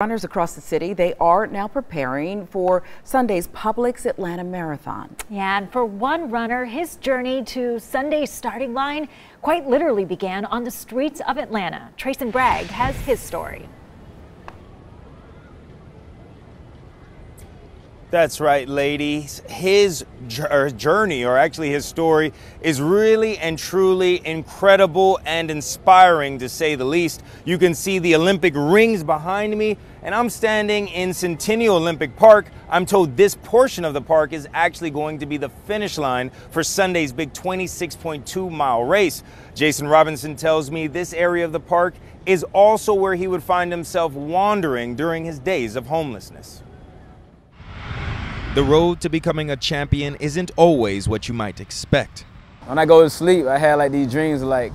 Runners across the city, they are now preparing for Sunday's Publix Atlanta Marathon. Yeah, and for one runner, his journey to Sunday's starting line quite literally began on the streets of Atlanta. Trayson Bragg has his story. That's right, ladies. His journey, or actually his story, is really and truly incredible and inspiring, to say the least. You can see the Olympic rings behind me, and I'm standing in Centennial Olympic Park. I'm told this portion of the park is actually going to be the finish line for Sunday's big 26.2-mile race. Jason Robinson tells me this area of the park is also where he would find himself wandering during his days of homelessness. The road to becoming a champion isn't always what you might expect. When I go to sleep, I had like these dreams of like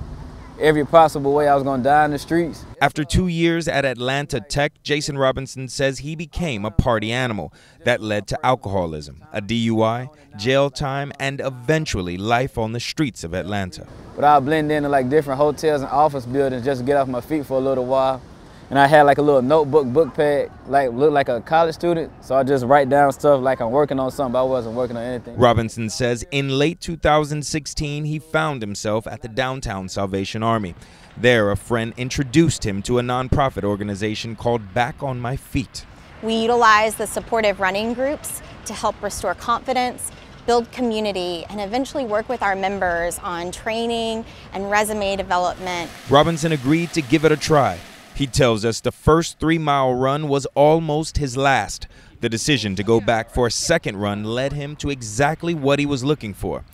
every possible way I was gonna die in the streets. After 2 years at Atlanta Tech, Jason Robinson says he became a party animal that led to alcoholism, a DUI, jail time, and eventually life on the streets of Atlanta. But I blend into like different hotels and office buildings just to get off my feet for a little while. And I had like a little notebook, book pad, like looked like a college student. So I just write down stuff like I'm working on something, but I wasn't working on anything. Robinson says in late 2016, he found himself at the Downtown Salvation Army. There, a friend introduced him to a nonprofit organization called Back on My Feet. We utilize the supportive running groups to help restore confidence, build community, and eventually work with our members on training and resume development. Robinson agreed to give it a try. He tells us the first 3-mile run was almost his last. The decision to go back for a second run led him to exactly what he was looking for: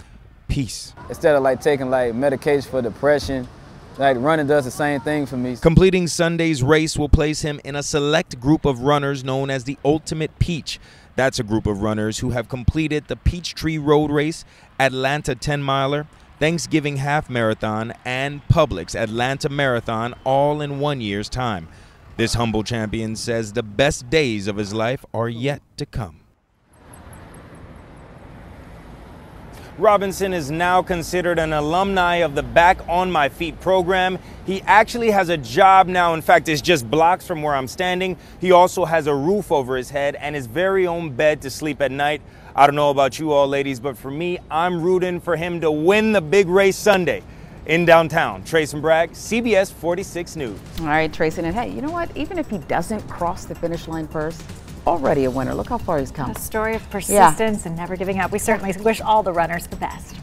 peace. Instead of like taking like medication for depression, like running does the same thing for me. Completing Sunday's race will place him in a select group of runners known as the Ultimate Peach. That's a group of runners who have completed the Peachtree Road Race, Atlanta 10-miler, Thanksgiving Half Marathon, and Publix Atlanta Marathon, all in 1 year's time. This humble champion says the best days of his life are yet to come. Robinson is now considered an alumni of the Back on My Feet program. He actually has a job now. In fact, it's just blocks from where I'm standing. He also has a roof over his head and his very own bed to sleep at night. I don't know about you all, ladies, but for me, I'm rooting for him to win the big race Sunday in downtown. Trayson Bragg, CBS 46 News. All right, Trayson, and hey, you know what? Even if he doesn't cross the finish line first, already a winner. Look how far he's come. A story of persistence and never giving up. We certainly wish all the runners the best.